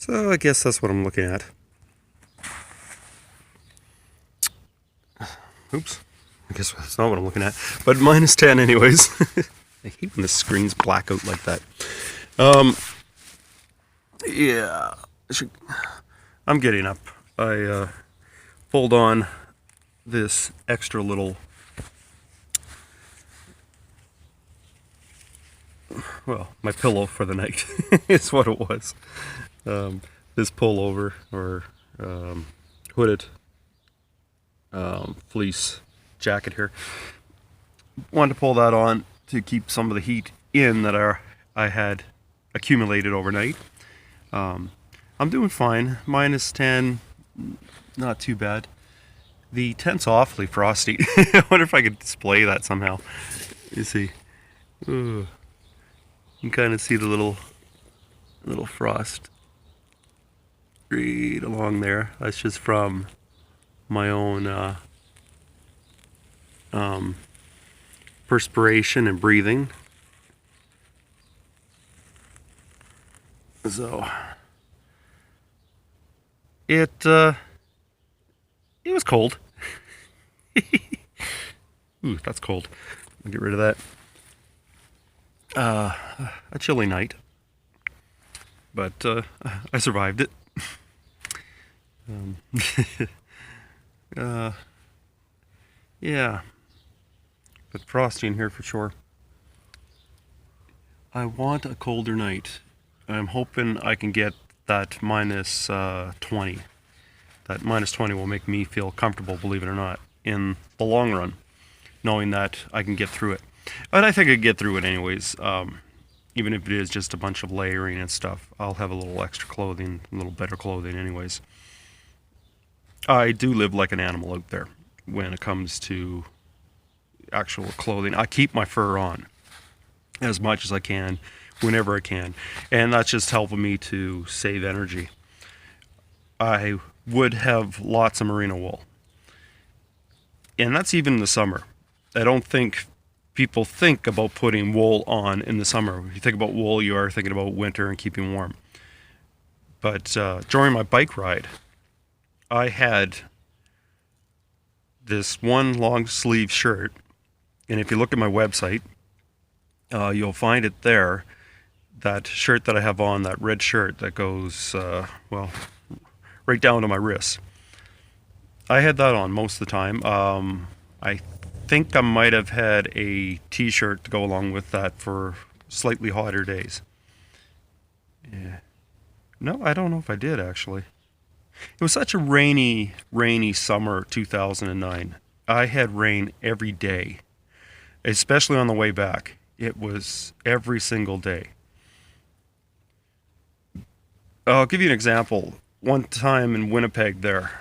So I guess that's what I'm looking at. Oops. I guess that's not what I'm looking at. But minus 10 anyways. I hate when the screens black out like that. Yeah. I'm getting up. I pulled on this extra little, well, my pillow for the night is what it was. This pullover or hooded fleece jacket here. Wanted to pull that on to keep some of the heat in that I had accumulated overnight. I'm doing fine. Minus 10, not too bad. The tent's awfully frosty. I wonder if I could display that somehow. You see. Ooh. You can kind of see the little frost right along there. That's just from my own perspiration and breathing. So it was cold. Ooh, that's cold. I'll get rid of that. A chilly night, but I survived it. Yeah, but frosty in here for sure. I want a colder night. I'm hoping I can get that minus 20. That minus 20 will make me feel comfortable, believe it or not, in the long run, knowing that I can get through it. But I think I can get through it anyways. Even if it is just a bunch of layering and stuff, I'll have a little extra clothing, a little better clothing anyways. I do live like an animal out there when it comes to actual clothing. I keep my fur on as much as I can, whenever I can, and that's just helping me to save energy. I would have lots of merino wool, and that's even in the summer. I don't think people think about putting wool on in the summer. If you think about wool, you are thinking about winter and keeping warm. But during my bike ride, I had this one long sleeve shirt, and if you look at my website, you'll find it there. That shirt that I have on, that red shirt that goes, well, right down to my wrists. I had that on most of the time. I think I might have had a t-shirt to go along with that for slightly hotter days. Yeah. No, I don't know if I did actually. It was such a rainy summer 2009. I had rain every day, especially on the way back. It was every single day. I'll give you an example. One time in Winnipeg there,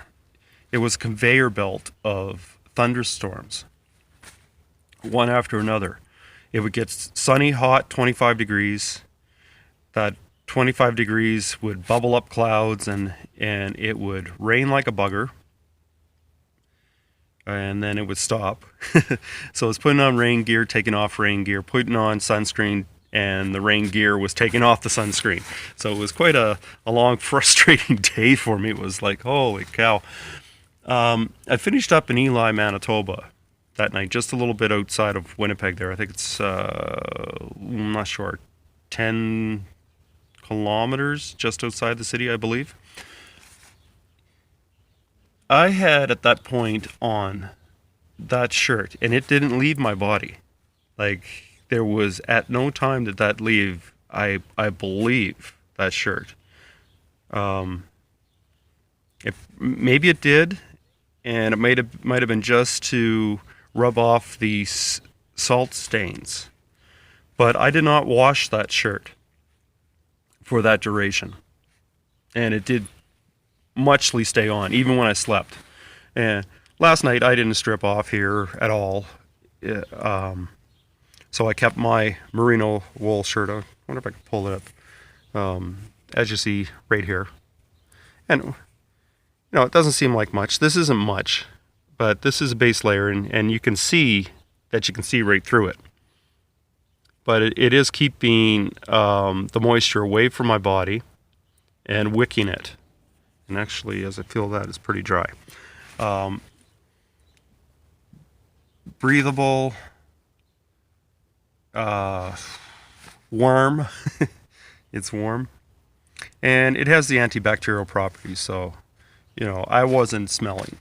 it was a conveyor belt of thunderstorms, one after another. It would get sunny, hot, 25 degrees. That 25 degrees would bubble up clouds and it would rain like a bugger. And then it would stop. So I was putting on rain gear, taking off rain gear, putting on sunscreen, and the rain gear was taking off the sunscreen. So it was quite a long, frustrating day for me. It was like, holy cow. I finished up in Ely, Manitoba that night, just a little bit outside of Winnipeg there. I think it's, I'm not sure, 10 kilometers just outside the city, I believe. I had at that point on that shirt, and it didn't leave my body. Like, there was at no time did that leave, I believe, that shirt. Maybe it did, and it might have been just to rub off the salt stains. But I did not wash that shirt for that duration, and it did muchly stay on, even when I slept. And last night I didn't strip off here at all. So I kept my merino wool shirt on. I wonder if I can pull it up. As you see right here. And, you know, it doesn't seem like much. This isn't much, but this is a base layer, and you can see that you can see right through it. But it is keeping the moisture away from my body, and wicking it. And actually, as I feel that, it's pretty dry. Breathable, warm. It's warm. And it has the antibacterial properties, so, I wasn't smelling.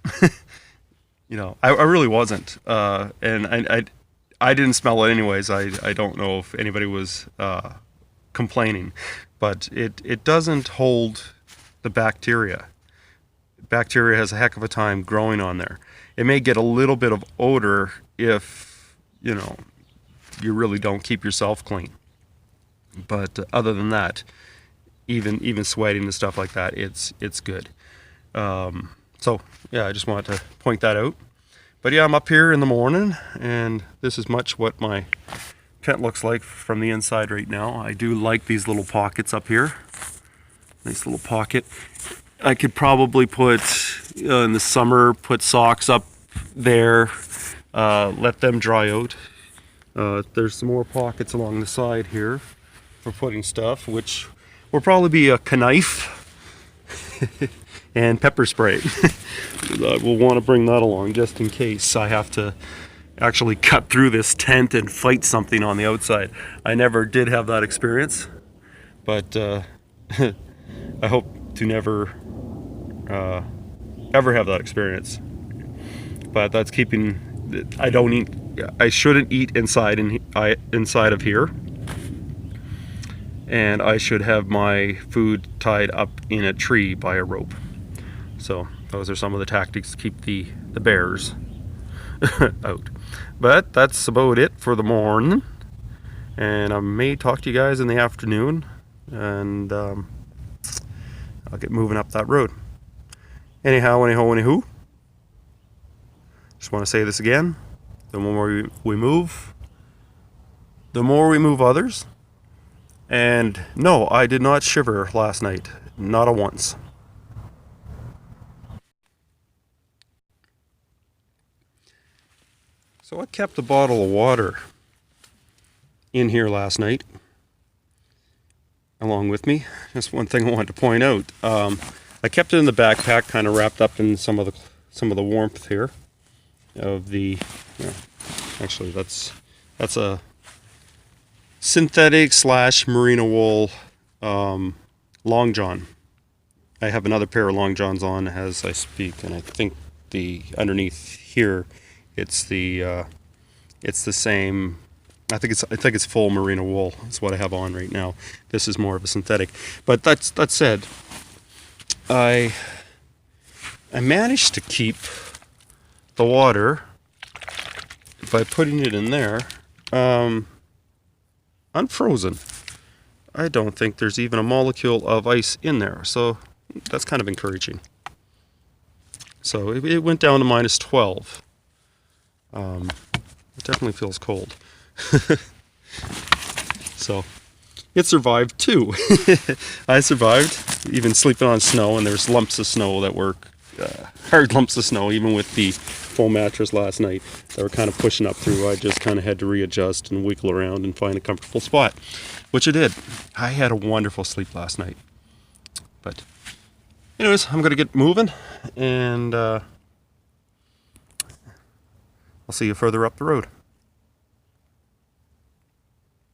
I really wasn't. And I didn't smell it anyways. I don't know if anybody was complaining. But it doesn't hold the bacteria. Bacteria has a heck of a time growing on there. It may get a little bit of odor if, you really don't keep yourself clean. But other than that, even sweating and stuff like that, it's good. So yeah, I just wanted to point that out. But yeah, I'm up here in the morning, and this is much what my tent looks like from the inside right now. I do like these little pockets up here. Nice little pocket. I could probably put, in the summer, put socks up there, let them dry out. There's some more pockets along the side here for putting stuff, which will probably be a knife and pepper spray. We'll want to bring that along just in case I have to actually cut through this tent and fight something on the outside. I never did have that experience, but I hope to never ever have that experience. But that's keeping. I shouldn't eat inside of here, and I should have my food tied up in a tree by a rope. So those are some of the tactics to keep the bears out. But that's about it for the morning, and I may talk to you guys in the afternoon, and I'll get moving up that road. Anyhow, anywho, just want to say this again. The more we move, the more we move others. And no, I did not shiver last night. Not a once. So I kept a bottle of water in here last night along with me. Just one thing I wanted to point out. I kept it in the backpack, kind of wrapped up in some of the warmth here of the. Actually, that's a synthetic / merino wool long john. I have another pair of long johns on as I speak, and I think the underneath here, it's the same. I think it's full merino wool. That's what I have on right now. This is more of a synthetic. But that said, I managed to keep the water by putting it in there unfrozen. I don't think there's even a molecule of ice in there, so that's kind of encouraging. So it went down to -12. It definitely feels cold. So it survived too. I survived, even sleeping on snow, and there's lumps of snow that were hard lumps of snow, even with the full mattress last night, that were kind of pushing up through. I just kind of had to readjust and wiggle around and find a comfortable spot, which I did. I had a wonderful sleep last night. But anyways, I'm going to get moving, and I'll see you further up the road.